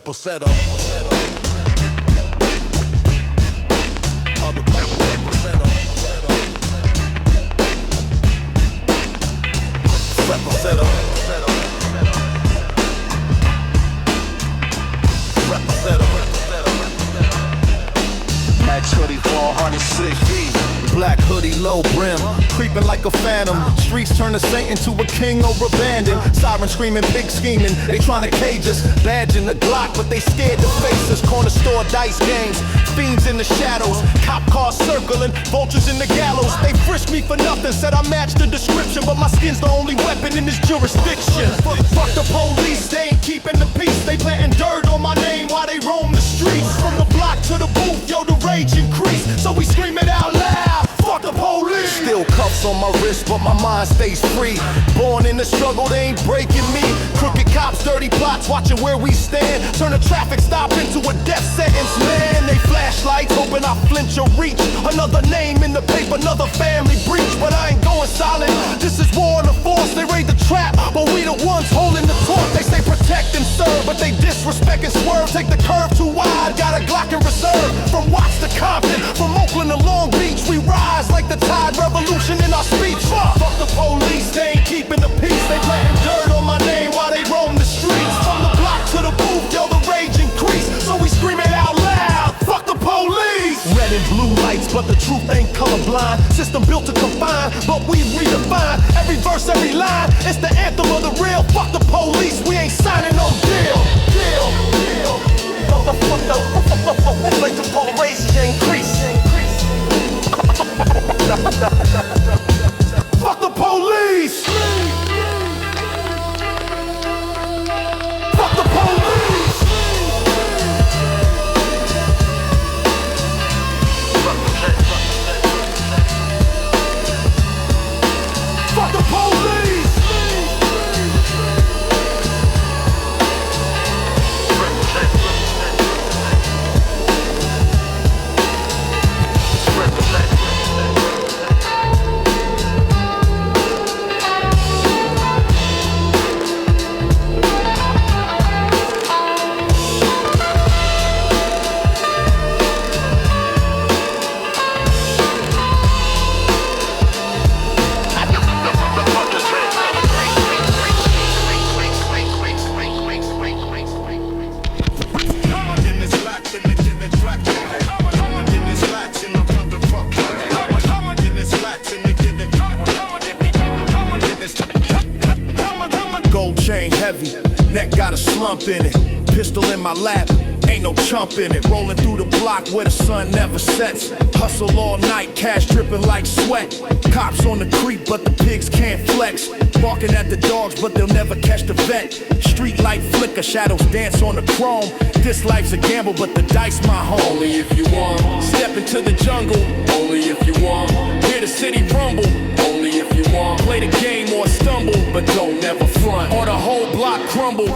representative. Max hoodie, 460. Black hoodie, low brim, creeping like a phantom. Streets turn a saint into a king or a bandit. Siren screaming, pig scheming, they tryna cage us. Badge in the Glock, but they scared to face us. Corner store dice games, fiends in the shadows. Cop cars circling, vultures in the gallows. They frisked me for nothing, said I matched the description, but my skin's the only weapon in this jurisdiction. Fuck the police, they ain't keeping the peace. They planting dirt on my name while they roam the streets. From the block to the booth, yo, the rage increase. So we scream it out loud. Fuck the police! Still cuffs on my wrist, but my mind stays free. Born in the struggle, they ain't breaking me. Crooked cops, dirty plots, watching where we stand. Turn a traffic stop into a death sentence, man. They flashlights, hoping I flinch or reach. Another name in the paper, another family breach. But I ain't going silent, this is war on the force. They raid the trap, but we the ones holding the torch. They say protect and serve, but they disrespect and swerve. Take the curve too wide, got a Glock in reserve. From Watts to Compton, from Oakland to Long Beach, we rise like the tide, revolution in our speech. Fuck the police, they ain't keeping the peace. They planting dirt on my name while they roam the streets. From the block to the booth, yo, the rage increase. So we scream it out loud, fuck the police. Red and blue lights, but the truth ain't colorblind. System built to confine, but we redefine. Every verse, every line, it's the anthem of the real. Fuck the police, we ain't signing no deal. Fuck the like the polarization increase. Fuck the police! Fuck the police! Fuck the police! In it, pistol in my lap, ain't no chump in it. Rolling through the block where the sun never sets. Hustle all night, cash dripping like sweat. Cops on the creep, but the pigs can't flex. Barking at the dogs, but they'll never catch the vet. Street light flicker, shadows dance on the chrome. This life's a gamble, but the dice my home. Only if you want. Step into the jungle. Only if you want. Hear the city rumble. Only if you want. Play the game or stumble, but don't never front. Or the whole block crumble.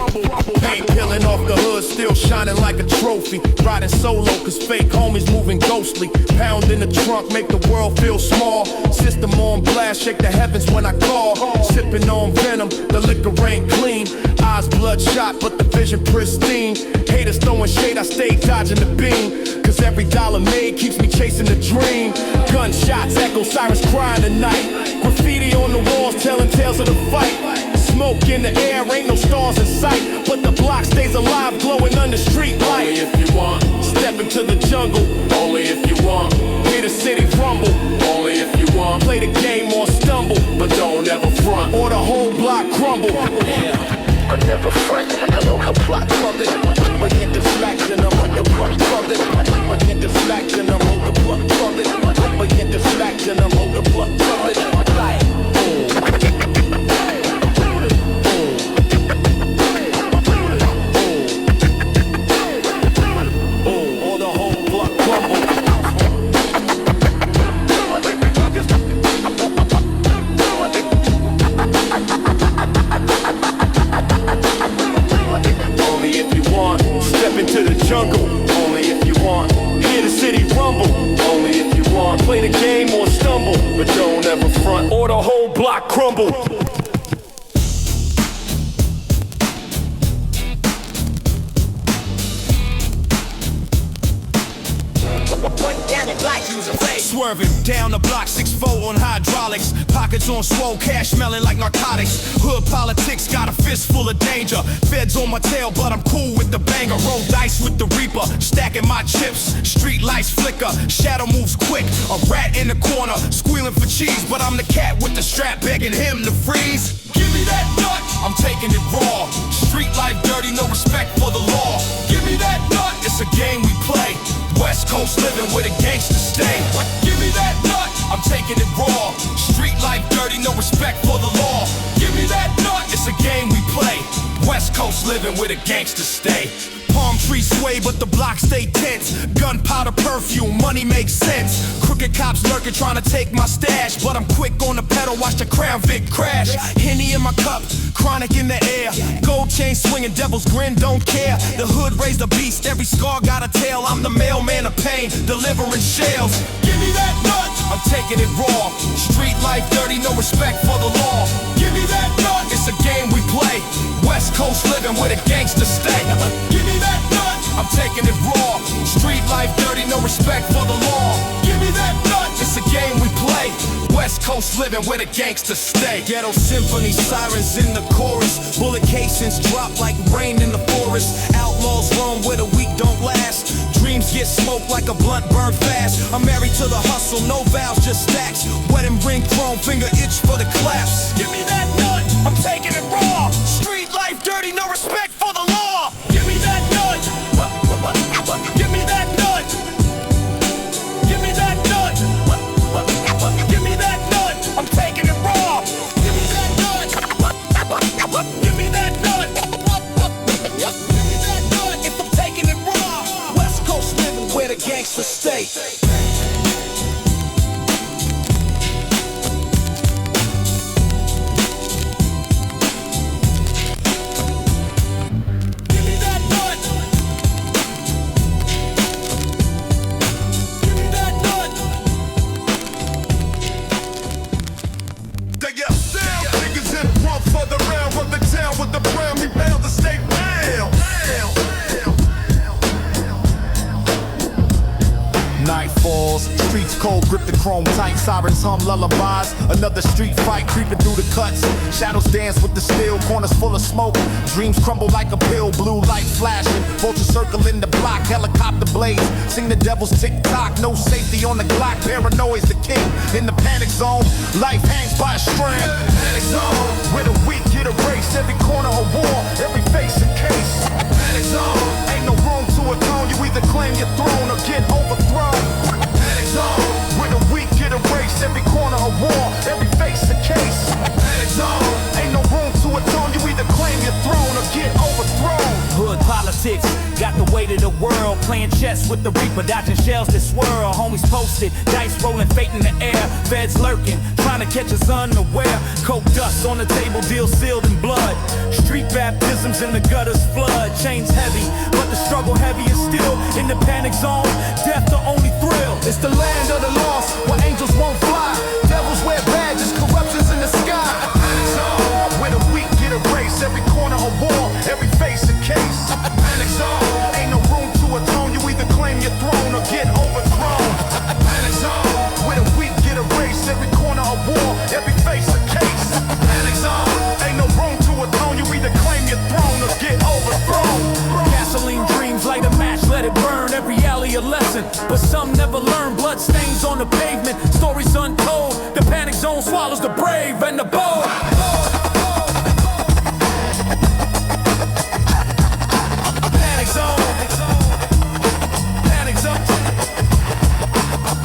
Paint peeling off the hood, still shining like a trophy. Riding solo, cause fake homies moving ghostly. Pound in the trunk, make the world feel small. System on blast, shake the heavens when I call. Sipping on venom, the liquor ain't clean. Eyes bloodshot, but the vision pristine. Haters throwing shade, I stay dodging the beam. Cause every dollar made keeps me chasing the dream. Gunshots echo, sirens crying tonight. Graffiti on the walls telling tales of the fight. Smoke in the air, ain't no stars in sight. But the block stays alive, glowing under street light. Only if you want. Step into the jungle. Only if you want. Hear the city rumble. Only if you want. Play the game or stumble, but don't ever front. Or the whole block crumble. I never front. I know how block crumble. I get the flags and I'm on the block crumble. I get the flags and I'm on the block crumble. I get the flags and I'm on the block crumble. Jungle, only if you want. Hear the city rumble, only if you want. Play the game or stumble, but don't ever front. Or the whole block crumble. swerving down the block, 6'4" on hydraulics. Pockets on swole, cash smelling like narcotics. Hood politics, got a fistful of danger. Feds on my tail, but I'm cool with the banger. Roll dice with the reaper, stacking my chips. Street lights flicker, shadow moves quick. A rat in the corner, squealing for cheese. But I'm the cat with the strap, begging him to freeze. Give me that nut, I'm taking it raw. Street life dirty, no respect for the law. Give me that nut, it's a game we play. West Coast living where the gangsters stay. Give me that nut, I'm taking it raw. Street life dirty, no respect for the law. Give me that nut, it's a game we play. West Coast living where the gangsters stay. Palm trees sway, but the block stay tense. Gunpowder perfume, money makes sense. Crooked cops lurking, trying to take my stash. But I'm quick on the pedal, watch the Crown Vic crash. Henny in my cup, chronic in the air. Gold chain swinging, devil's grin, don't care. The hood raised a beast, every scar got a tail. I'm the mailman of pain, delivering shells. Give me that nut, I'm taking it raw. Street life dirty, no respect for the law. Give me that nut, it's a game we play. West Coast living where the gangsters stay. Give me that nut, I'm taking it raw. Street life dirty, no respect for the law. Give me that nut, it's a game we play. West Coast living where the gangsters stay. Ghetto symphony, sirens in the chorus. Bullet casings drop like rain in the forest. Outlaws roam where the weak don't last. Dreams get smoked like a blunt burn fast. I'm married to the hustle, no vows, just stacks. Wedding ring chrome, finger itch for the claps. Give me that nut, I'm taking it raw. Street life dirty, no respect for the law. Give me that nut. Give me that nut. Give me that nut. Give me that nut. I'm taking it raw. Give me that nut. Give me that nut. Give me that nut. If I'm taking it raw. West Coast living where the gangsters stay. Streets cold, grip the chrome tight. Sirens hum lullabies. Another street fight creeping through the cuts. Shadows dance with the steel, corners full of smoke. Dreams crumble like a pill, blue light flashing. Vultures circling the block, helicopter blades. Sing the devil's tick-tock, no safety on the Glock. Paranoid's the king in the panic zone. Life hangs by a strand. Panic zone, where the weak get erased. Every corner a war, every face a case. Panic zone, ain't no room to atone. You either claim your throne or get overthrown. Panic zone, where the weak get erased. Every corner a war, every face a case. Panic zone, ain't no room to atone. You either claim your throne or get overthrown. Hood politics got the weight of the world. Playing chess with the reaper, dodging shells that swirl. Homies posted, dice rolling, fate in the air. Feds lurking, trying to catch us unaware. Coke dust on the table, deal sealed in blood. Street baptisms in the gutters flood. Chains heavy, but the struggle heavier still. In the panic zone, death the only thrill. It's the land of the lost, where angels won't fly. Devils wear badges, corruption's in the sky. Panic zone, where the weak get erased. Every corner a war, every face a case. Panic zone, ain't no room to atone. You either claim your throne or get overthrown. Panic zone, where the weak get erased. Every corner a war, every face a case. Panic zone, ain't no room to atone. You either claim your throne or get overthrown. Gasoline dreams, light a match, let it burn. Every alley a lesson, but some never learn. Blood stains on the pavement, stories untold. The panic zone swallows the brave and the bold. Panic zone. Panic zone. Panic zone.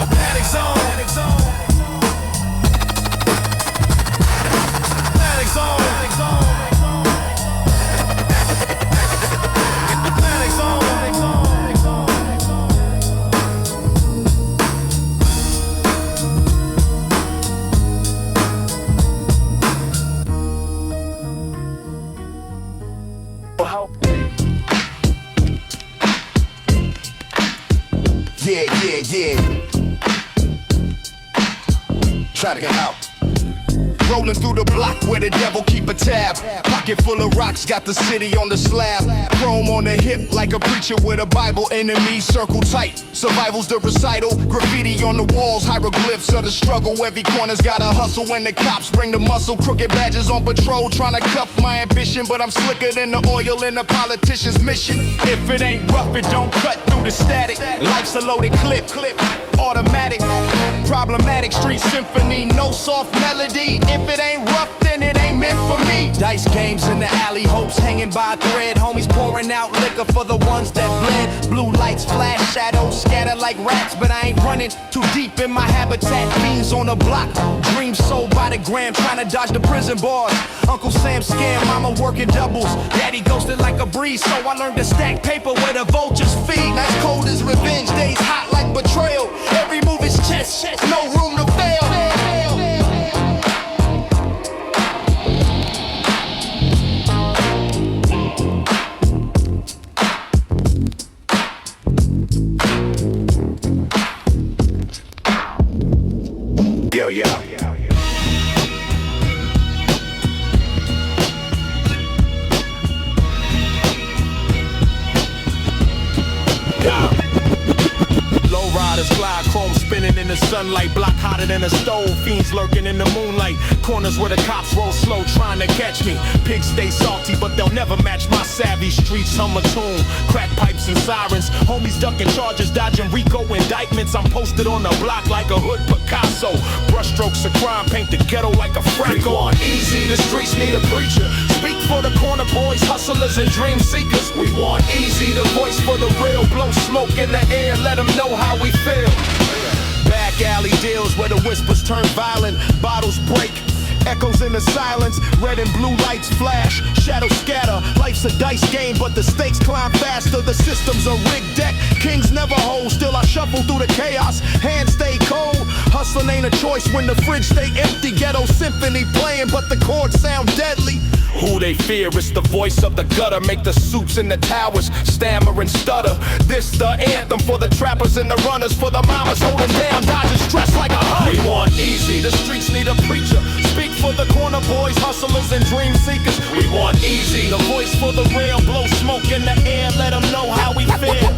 Panic zone. Panic zone. Panic zone. Yeah. Try to get out. rolling through the block where the devil keep a tab. Pocket full of rocks, got the city on the slab. Chrome on the hip like a preacher with a Bible. Enemies circle tight, survival's the recital. Graffiti on the walls, hieroglyphs of the struggle. Every corner's got a hustle when the cops bring the muscle. Crooked badges on patrol, trying to cuff my ambition. But I'm slicker than the oil in a politician's mission. If it ain't rough, it don't cut through the static. Life's a loaded clip, automatic. Problematic street symphony, no soft melody. If it ain't rough, then it ain't meant for me. Dice games in the alley, hopes hanging by a thread. Homies pouring out liquor for the ones that bled. Blue lights flash, shadows scatter like rats. But I ain't running too deep in my habitat. Beans on the block, dreams sold by the gram. Trying to dodge the prison bars. Uncle Sam scam, mama working doubles. Daddy ghosted like a breeze, so I learned to stack paper where the vultures feed. As cold as revenge, days hot like betrayal. Every move is chess, no room to fail. Yo. Lowriders glide, chrome spinning in the sunlight. Block hotter than a stove, fiends lurking in the moonlight. Corners where the cops roll slow trying to catch me. Pigs stay salty but they'll never match my savvy. Streets hum a tune, crack pipes and sirens. Homies ducking charges, dodging RICO indictments. I'm posted on the block like a hood Picasso. Brushstrokes of crime paint the ghetto like a Franco. We want easy, the streets need a preacher. Speak for the corner boys, hustlers and dream seekers. We want easy, the voice for the real. Blow smoke in the air, let them know how we feel. Back alley deals where the whispers turn violent. Bottles break, echoes in the silence. Red and blue lights flash, shadows scatter. Life's a dice game, but the stakes climb faster. The system's a rigged deck, kings never hold. Still I shuffle through the chaos, hands stay cold. Hustling ain't a choice when the fridge stay empty. Ghetto symphony playing, but the chords sound deadly. Who they fear, it's the voice of the gutter. Make the suits in the towers stammer and stutter. This the anthem for the trappers and the runners. For the mamas holding down, dodging stress like a hurry. We want easy, the streets need a preacher. Speak for the corner boys, hustlers and dream seekers. We want easy, the voice for the real. Blow smoke in the air, let them know how we feel.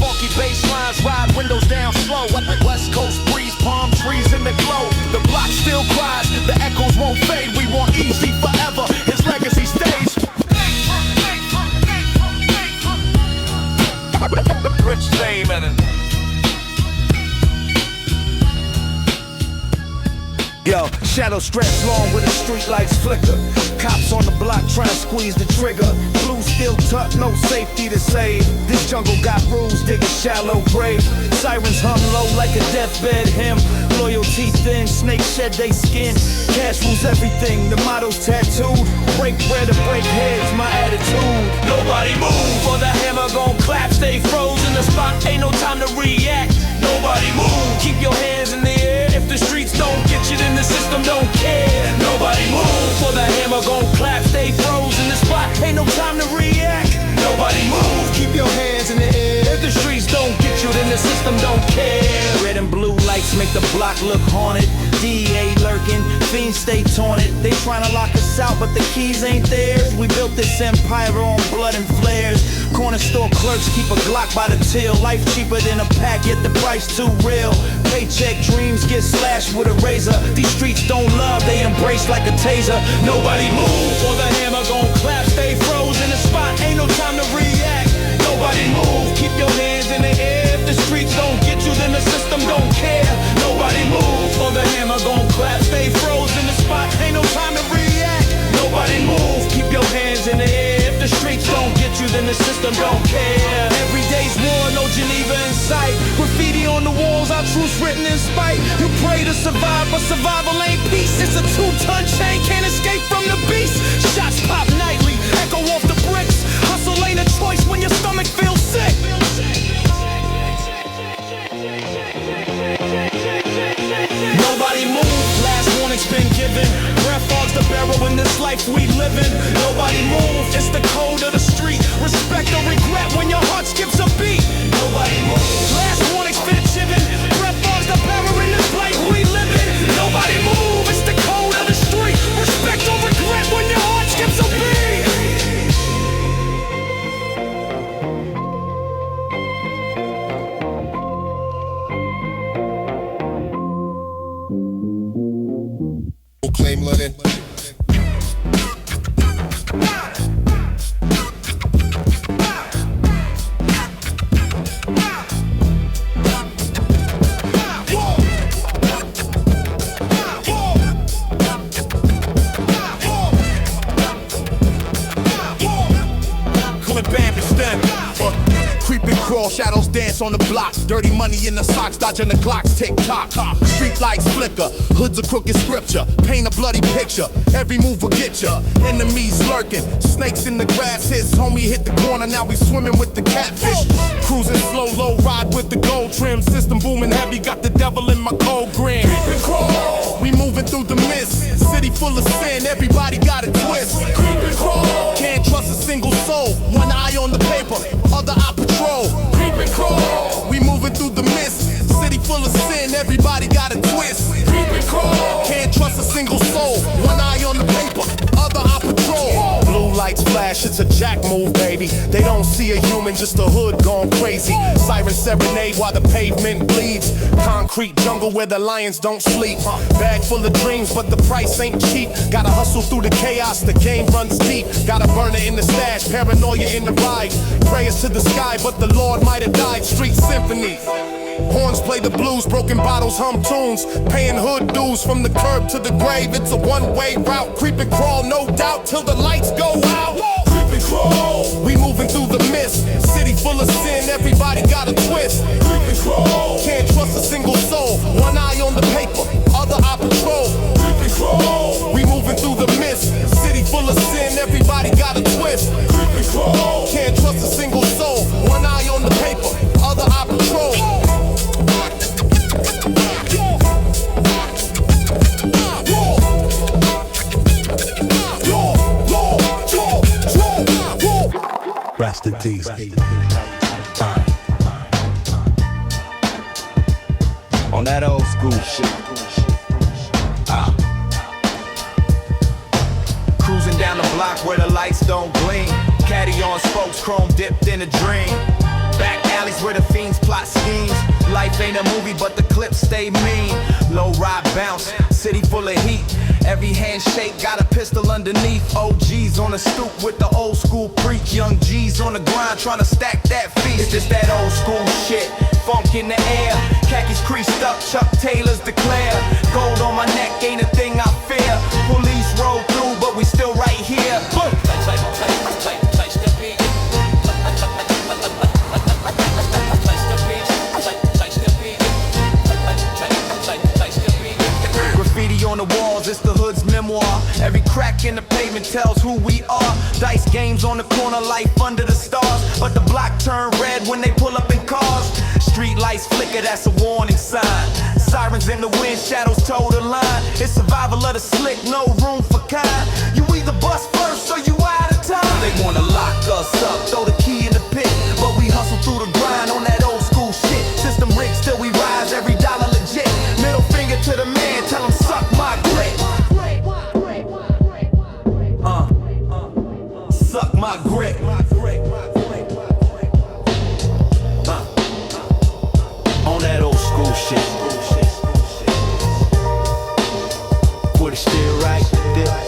Funky bass lines ride windows down slow. West Coast breeze, palm trees in the glow. The block still cries, the echoes won't fade. We want easy forever, his legacy stays. Rich name and it. Yo, shadow stretch long with the street lights flicker. Cops on the block trying to squeeze the trigger. Blue still tucked, no safety to save. This jungle got rules, dig a shallow grave. Sirens hum low like a deathbed hymn. Loyalty thin, snakes shed they skin. Cash rules everything, the motto's tattooed. Break bread or break heads, my attitude. Nobody move, or the hammer gon' clap. Stay froze in the spot, ain't no time to react. Nobody move, keep your hands in the air. If the streets don't get you, then the system don't care. Nobody move, or the hammer gon' clap. Stay froze in the spot, ain't no time to react. Nobody move, keep your hands in the air. If the streets don't get you, then the system don't care. Red and blue lights make the block look haunted. DEA lurking, fiends stay taunted. They tryna lock us out, but the keys ain't theirs. We built this empire on blood and flares. Corner store clerks keep a Glock by the till. Life cheaper than a pack, yet the price too real. Paycheck dreams get slashed with a razor. These streets don't love, they embrace like a taser. Nobody move, or the hammer gon' clap. Stay froze in the spot, ain't no time to react. Nobody move, keep your hands in the air. If the streets don't get you, then the system don't care. Nobody move, or the hammer gon' clap. Stay froze in the spot, ain't no time to react. Nobody move, keep your hands in the air. If the streets don't get you, then the system don't care. Every day's war, no Geneva in sight. Graffiti on the walls, our truths written in spite. You pray to survive, but survival ain't peace. It's a 2-ton chain, can't escape from the beast. Shots pop nightly, echo off the bricks. Hustle ain't a choice when your stomach feels sick. Nobody move, last warning's been given. Breath fogs the barrel in this life we livin'. Nobody move, it's the code of the street. Respect or regret when your heart skips a beat. Nobody move, last warning's been given. Breath fogs the barrel in this life we livin'. Nobody move, it's the code of the crawl, shadows dance on the block. Dirty money in the socks, dodging the clocks, tick tock. Street lights flicker, hoods a crooked scripture. Paint a bloody picture, every move will get ya. Enemies lurking, snakes in the grass. His homie hit the corner, now we swimming with the catfish. Cruising slow, low, ride with the gold trim. System booming heavy, got the devil in my cold grin. Creep and crawl, we moving through the mist. City full of sin, everybody got a twist. Creep and crawl, can't trust a single soul. One eye on the paper, other eye patrol. Creep and crawl, we moving through the mist. City full of sin, everybody got a twist. Creep and crawl, can't trust a single soul. One eye on the paper, other eye patrol. Blue lights flash, it's a jack move, baby. They don't see a human, just a hood gone crazy. Siren serenade while the pavement bleeds. Concrete jungle where the lions don't sleep. Bag full of dreams, but the price ain't cheap. Gotta hustle through the chaos, the game runs deep. Got a burner in the stash, paranoia in the ride. Prayers to the sky, but the Lord might have died. Street symphony. Horns play the blues, broken bottles hum tunes. Paying hood dues from the curb to the grave. It's a one-way route, creep and crawl, no doubt, till the lights go out. Creep and crawl, we moving through the mist. City full of sin, everybody got a twist. Creep and crawl, can't trust a single soul. One eye on the paper, other eye patrol. Creep and crawl, we moving through the mist. City full of sin, everybody got a twist. Creep and crawl, can't trust a single soul. One eye on the paper, other eye patrol. Rest in peace. On that old school shit. Cruising down the block where the lights don't gleam. Caddy on spokes, chrome dipped in a dream. Back alleys where the fiends plot schemes. Life ain't a movie, but the clips stay mean. Low ride bounce, city full of heat. Every handshake got a pistol underneath. OGs on the stoop with the old school preach. Young G's on the grind trying to stack that feast. It's just that old school shit, funk in the air. Khakis creased up, Chuck Taylors declare. Gold on my neck ain't a thing I fear. Police roll through, but we still right here. Graffiti on the walls, it's the hood's memoir. Every crack in the pavement tells who we are. Dice games on the corner, life under the stars. But the block turn red when they pull up in cars. Street lights flicker, that's a warning sign. Sirens in the wind, shadows toe the line. It's survival of the slick, no room for kind. You either bust first or you out of time. They wanna lock us up, throw the key in the pit. But we hustle through the grind on that old school shit. System rigs till we rise, every dollar legit. Middle finger to the man, tell him suck my grit. Suck my grit. On that old school shit. Put it still right there.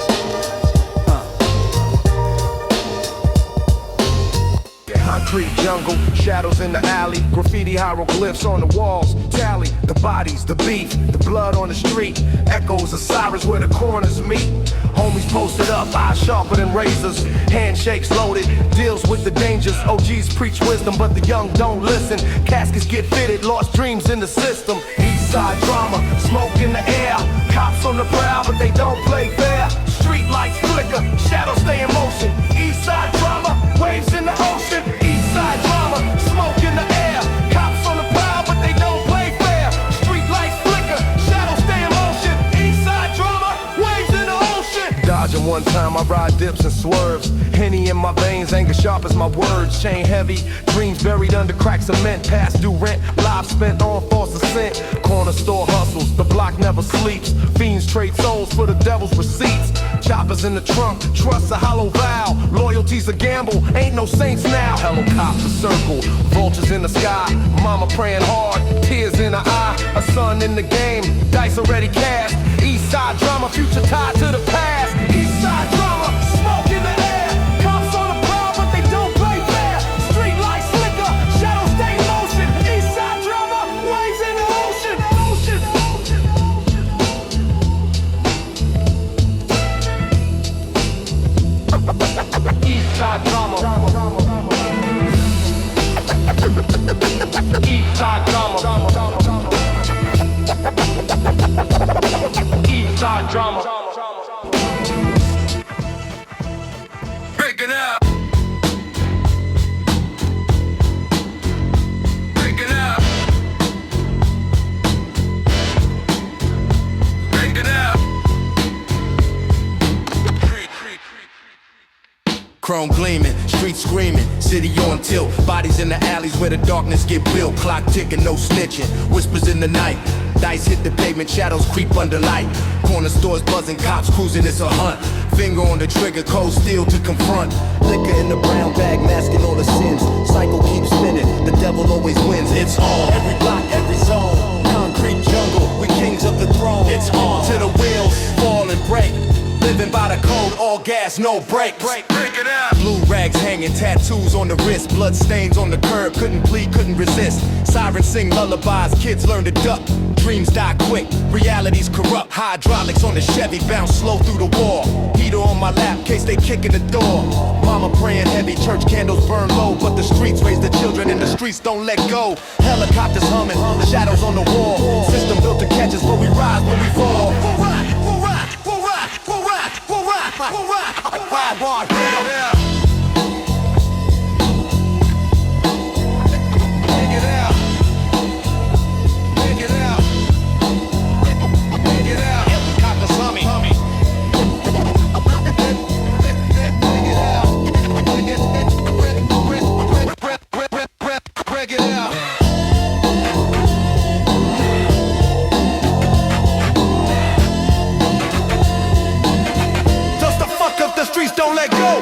Concrete jungle, shadows in the alley. Graffiti hieroglyphs on the walls. Tally the bodies, the beef, the blood on the street. Echoes of sirens where the corners meet. Homies posted up, eyes sharper than razors. Handshakes loaded, deals with the dangers. OGs preach wisdom, but the young don't listen. Caskets get fitted, lost dreams in the system. Eastside drama, smoke in the air. Cops on the prowl, but they don't play fair. Street lights flicker, shadows stay in motion. Eastside drama, waves in the ocean. Eastside drama, smoke in the air. Cops on the prowl, but they don't play fair. Street lights flicker, shadows stay in motion. Eastside drama, waves in the ocean. Dodging one time, I ride dips and swerves. Henny in my veins, anger sharp as my words. Chain heavy, dreams buried under cracked cement. Past due rent, lives spent on false ascent. Corner store hustles, the block never sleeps. Fiends trade souls for the devil's receipts. Choppers in the trunk, trust a hollow vow. Loyalty's a gamble, ain't no saints now. Helicopter circle, vultures in the sky. Mama praying hard, tears in her eye. A son in the game, dice already cast. Eastside drama, future tied to the past. Eastside drama, smoke in the air. Cops on the prowl, but they don't play fair. Street lights flicker, shadows stay in motion. Eastside drama, waves in the ocean. Eastside drama. Eastside Drama. Eastside Drama. Break it up. Break it up. Break it up. Chrome gleaming, streets screaming, city on tilt. Bodies in the alleys where the darkness get built. Clock ticking, no snitching. Whispers in the night. Dice hit the pavement, shadows creep under light. Corner stores buzzing, cops cruising, it's a hunt. Finger on the trigger, cold steel to confront. Liquor in the brown bag, masking all the sins. Cycle keeps spinning, the devil always wins. It's on. Every block, every zone. Concrete jungle, we kings of the throne. It's on. Till the wheels fall and break. Living by the code, all gas, no brakes. Break it up. Blue rags hanging, tattoos on the wrist. Blood stains on the curb, couldn't plead, couldn't resist. Sirens sing lullabies, kids learn to duck. Dreams die quick, reality's corrupt. Hydraulics on the Chevy, bounce slow through the wall. Heater on my lap, case they kick in the door. Mama praying heavy, church candles burn low. But the streets raise the children and the streets don't let go. Helicopters humming, shadows on the wall. System built to catch us, but we rise when we fall. We'll rock. Don't let go.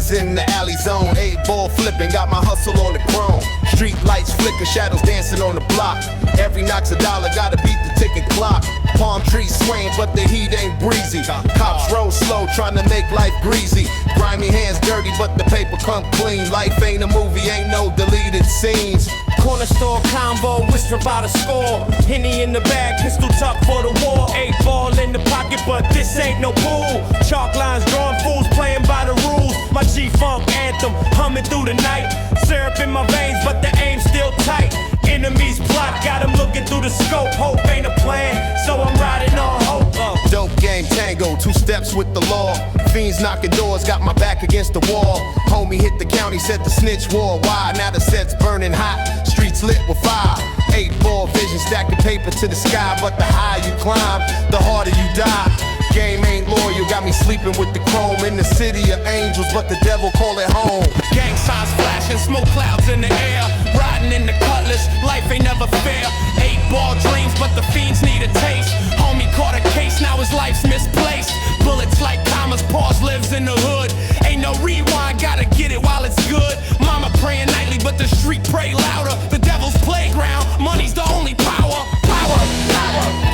In the alley zone, 8-ball flipping, got my hustle on the chrome. Street lights flicker, shadows dancing on the block. Every knock's $1, gotta beat the ticking clock. Palm trees swaying, but the heat ain't breezy. Cops roll slow, trying to make life greasy. Grimy hands dirty, but the paper come clean. Life ain't a movie, ain't no deleted scenes. Corner store combo, whisper by the score. Henny in the bag, pistol tuck for the war. 8-ball in the pocket, but this ain't no pool. Chalk lines drawn, fools playing by the rules. My G-Funk anthem, humming through the night. Syrup in my veins, but the aim still tight. Enemies plot, got him looking through the scope. Hope ain't a plan, so I'm riding on hope. Dope game tango, 2 steps with the law. Fiends knocking doors, got my back against the wall. Homie hit the county, said the snitch war wide. Now the set's burning hot, streets lit with fire. 8-ball vision, stacking paper to the sky. But the higher you climb, the harder you die. Game ain't loyal, got me sleeping with the chrome. In the city of angels, but the devil call it home. Gang signs flashing, smoke clouds in the air. Riding in the cutlass, life ain't never fair. 8-ball dreams, but the fiends need a taste. Homie caught a case, now his life's misplaced. Bullets like commas, pause lives in the hood. Ain't no rewind, gotta get it while it's good. Mama praying nightly, but the street pray louder. The devil's playground, money's the only power. Power, power.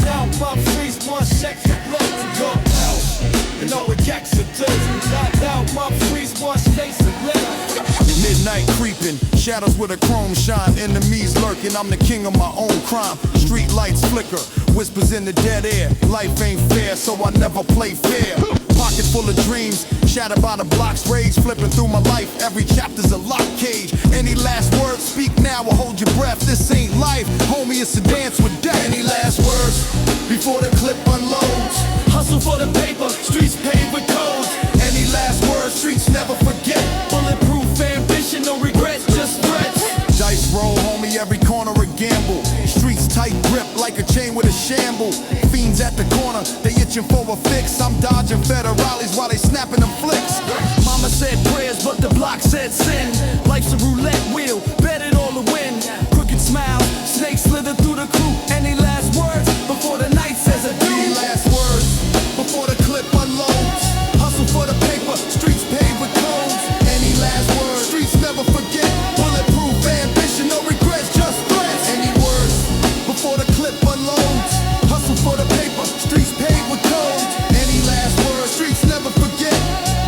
Down my streets, 1 second, blood to go out. You know it gets it down my streets, 1 space of left. Midnight creeping, shadows with a chrome shine. Enemies lurking, I'm the king of my own crime. Street lights flicker, whispers in the dead air. Life ain't fair, so I never play fair. Pocket full of dreams, shattered by the block's rage. Flipping through my life, every chapter's a locked cage. Any last words, speak now or hold your breath. This ain't life, homie, it's a dance with death. Any last words before the clip unloads? Hustle for the paper, streets paved with codes. Any last itching for a fix. I'm dodging federales while they snapping them flicks. Mama said prayers, but the block said sin. Life's a roulette wheel, bet it all to win. Crooked smile, snakes slither through the crew. Any last words before the night says adieu? Any last words before the clip unloads? Hustle for the paper, streets paved with codes. Any last words? Streets never forget. Bulletproof ambition, no regrets, just threats. Any words before the clip unloads? Hustle for the paper, streets paved with codes. Any last words? Streets never forget.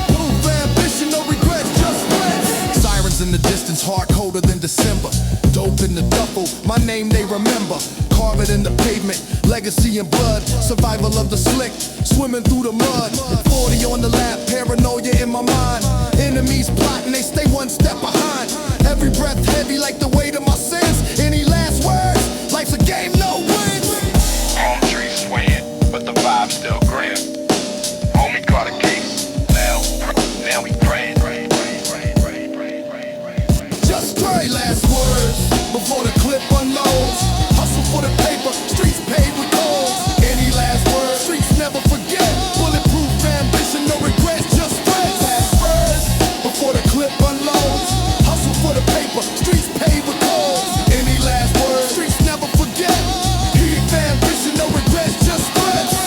Proof ambition, no regrets, just threats. Sirens in the distance, heart colder than December. Dope in the duffel, my name they remember. Carve it in the pavement, legacy and blood. Survival of the slick, swimming through the mud. 40 on the lap, paranoia in my mind. Enemies plotting, they stay one step behind. Every breath heavy like the weight of my sins. Any last words? Life's a game, no wins. Palm trees swaying, but the vibe still grim. Homie caught a case, now we praying. Just pray last words before the clip unloads. Hustle for the paper, streets paved with goals. Any last words? Streets never forget. Bulletproof ambition, no regrets, just threats. Last words before the clip unloads. Hustle for the paper, streets paved with goals. Any last words? Streets never forget. Heat ambition, no regrets, just threats.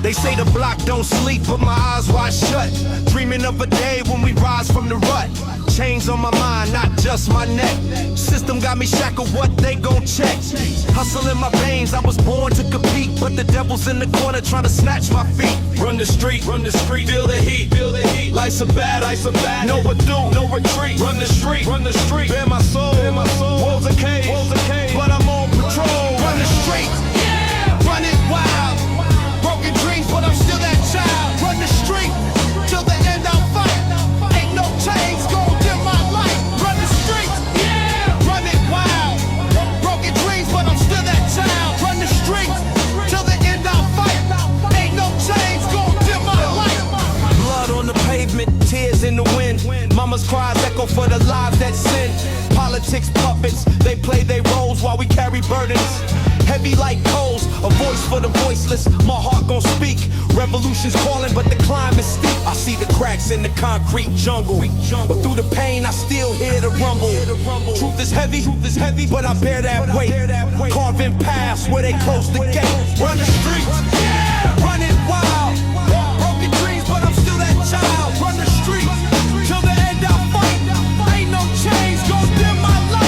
They say the block don't sleep, but my eyes wide shut. Dreaming of a day when we rise from the rut. Chains on my mind, not just my neck. System got me shackled, what they gon' check? Hustle in my veins, I was born to compete, but the devil's in the corner trying to snatch my feet. Run the street, feel the heat, Life's a bad, no ado, no retreat. Run the street, bare my soul, walls a cage, but I'm on patrol. Run the street, run it wild. Broken dreams, but I'm still that child. Run the street, till the end I'll fight. Ain't no chains gon' dim my light. Run the street, run it wild. Broken dreams, but I'm still that child. Run the street, till the end I'll fight. Ain't no chains gon' dim my light. Blood on the pavement, tears in the wind. Mama's cries echo for the lives that sin. Politics puppets, they play their roles while we carry burdens. Heavy like coals, a voice for the voiceless. My heart gon' speak. Revolution's calling, but the climb is steep. I see the cracks in the concrete jungle, but through the pain, I still hear the rumble. Truth is heavy, but I bear that weight. Carving paths where they close the gate. Run the streets, run it wild. Broken dreams, but I'm still that child. Run the streets, till the end I'll fight. Ain't no chains gon' dim my light.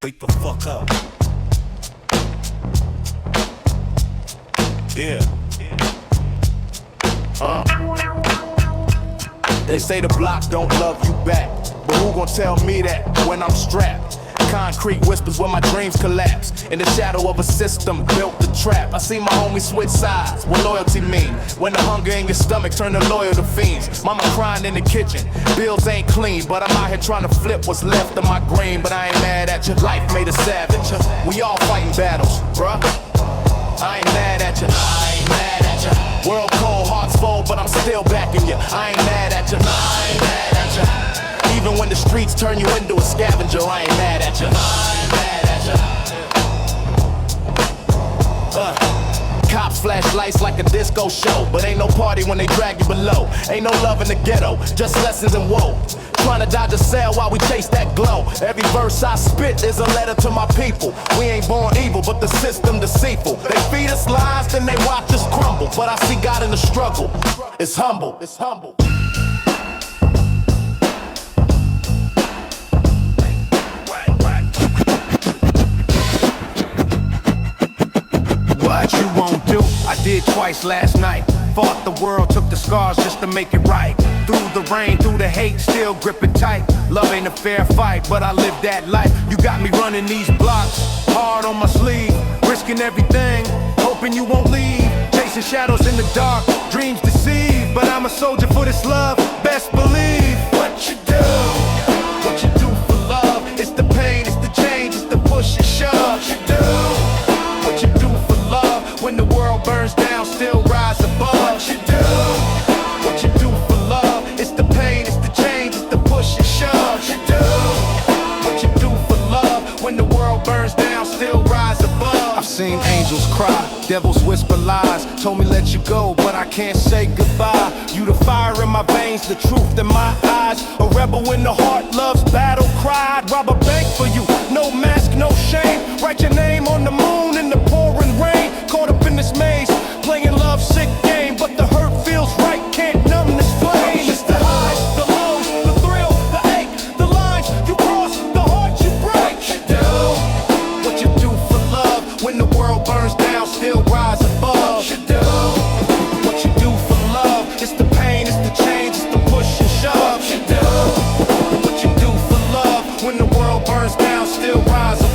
Wake the fuck up. Yeah. They say the block don't love you back, but who gon' tell me that when I'm strapped? Concrete whispers when my dreams collapse. In the shadow of a system built the trap. I see my homies switch sides. What loyalty mean? When the hunger in your stomach turn to loyal to fiends. Mama crying in the kitchen. Bills ain't clean, but I'm out here trying to flip what's left of my green. But I ain't mad at you. Life made us savage. We all fighting battles, bruh. I ain't mad at you. I ain't mad at you. World cold, hearts full, but I'm still backing you. I ain't mad at you. I ain't mad at you. Even when the streets turn you into a scavenger, I ain't mad at you. I ain't mad at you. Cops flash lights like a disco show, but ain't no party when they drag you below. Ain't no love in the ghetto, just lessons in woe. Trying to dodge a cell while we chase that glow. Every verse I spit is a letter to my people. We ain't born evil, but the system deceitful. They feed us lies, then they watch us crumble. But I see God in the struggle. It's humble. It's humble. What you won't do, I did twice last night. Fought the world, took the scars just to make it right. through the rain, through the hate, still gripping tight. Love ain't a fair fight, but I live that life. You got me running these blocks, hard on my sleeve, risking everything, hoping you won't leave. Chasing shadows in the dark, dreams deceive, but I'm a soldier for this love, best believe. What you do for love, it's the pain, it's the change, it's the push and shove. What you do for love, when the world burns down, still rise above. What you do for love, it's the pain, it's the change, it's the push and shove. What you do for love, when the world burns down, still rise above. I've seen angels cry, devils whisper lies, told me let you go, but I can't say goodbye. You the fire in my veins, the truth in my eyes. A rebel in the heart, love's battle cried. Rob a bank for you, no mask, no shame. Write your name on the moon in the pouring rain. Caught up in this maze, playing love sick game, but the hurt feels right, can't numb this flame. It's the highs, the lows, the thrill, the ache, the lines you cross, the heart you break. What you do for love, when the world burns down, still rise above. What you do for love, it's the pain, it's the change, it's the push and shove. What you do for love, when the world burns down, still rise above.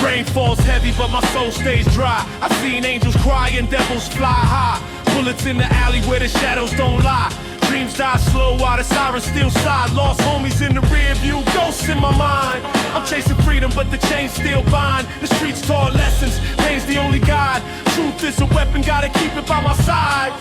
Rain falls heavy, but my soul stays dry. I've seen angels cry and devils fly high. Bullets in the alley where the shadows don't lie. Dreams die slow while the sirens still sigh. Lost homies in the rear view, ghosts in my mind. I'm chasing freedom, but the chains still bind. The streets taught lessons, pain's the only guide. Truth is a weapon, gotta keep it by my side.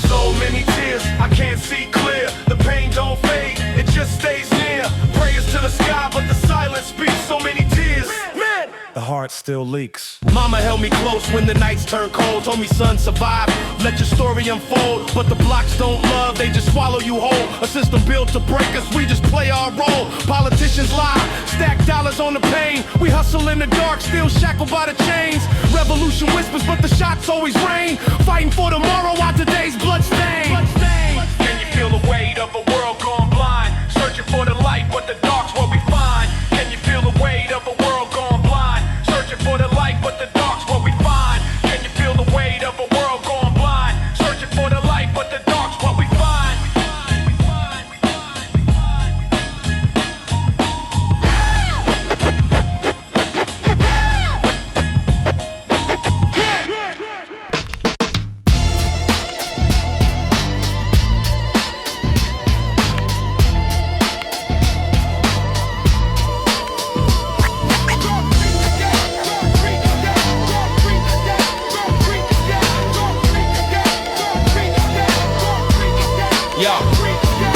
So many tears, I can't see clear. The pain don't fade, it just stays near. Prayers to the sky, but the silence speaks. So many tears, man, the heart still leaks. Mama held me close when the nights turned cold. Told me, son, survive, let your story unfold. But the blocks don't love, they just swallow you whole. A system built to break us, we just play our role. Politicians lie, stack dollars on the pain. We hustle in the dark, still shackled by the chains. Revolution whispers, but the shots always rain. Fighting for tomorrow while today's bloodstained. Can you feel the weight of a world gone blind? Searching for the light, but the dark's what we find. Can you feel the weight of a world gone blind? Searching for the light, but the dark's what we find. Can you feel the weight of a world gone blind? Searching for the light, but the dark's what we find.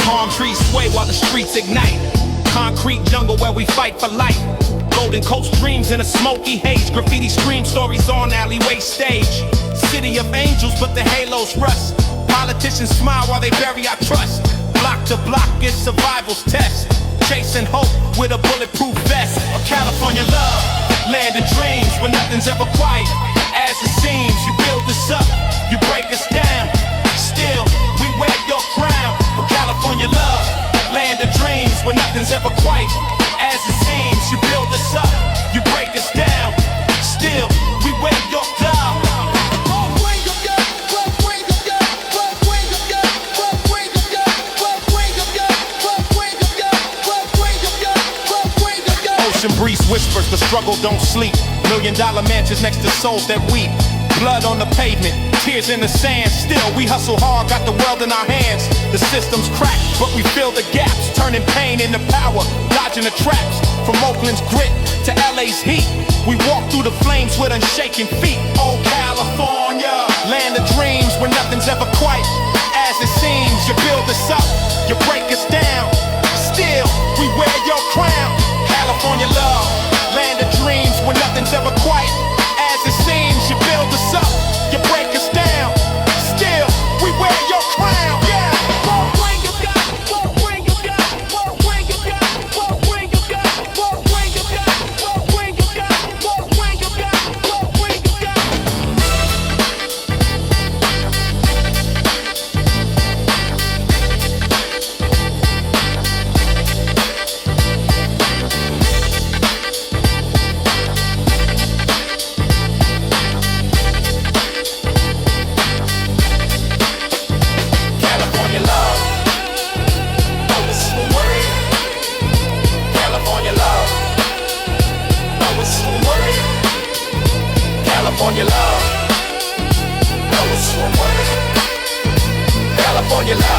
Palm trees sway while the streets ignite. Concrete jungle where we fight for life. Golden Coast dreams in a smoky haze. Graffiti scream stories on alleyway stage. City of angels, but the halos rust. Politicians smile while they bury our trust. Block to block is survival's test. Chasing hope with a bulletproof vest. A California love, land of dreams where nothing's ever quiet. As it seems, you build us up, you break us down. Still, we wear your crown. For California love, land of dreams where nothing's ever quite as it seems. You build us up, you break us down. Still, we wear your crown. Ocean breeze whispers, the struggle don't sleep. $1 million mansions next to souls that weep. Blood on the pavement, tears in the sand. Still, we hustle hard, got the world in our hands. The system's cracked, but we fill the gaps, turning pain into power, dodging the traps. From Oakland's grit to LA's heat, we walk through the flames with unshaken feet. Oh, California, land of dreams where nothing's ever quite as it seems. You build us up, you break us down. Still, we wear your crown. California love, land of dreams where nothing's ever quite as it seems. You build us up, you break us down. Still, we wear your crown. Yeah. California love,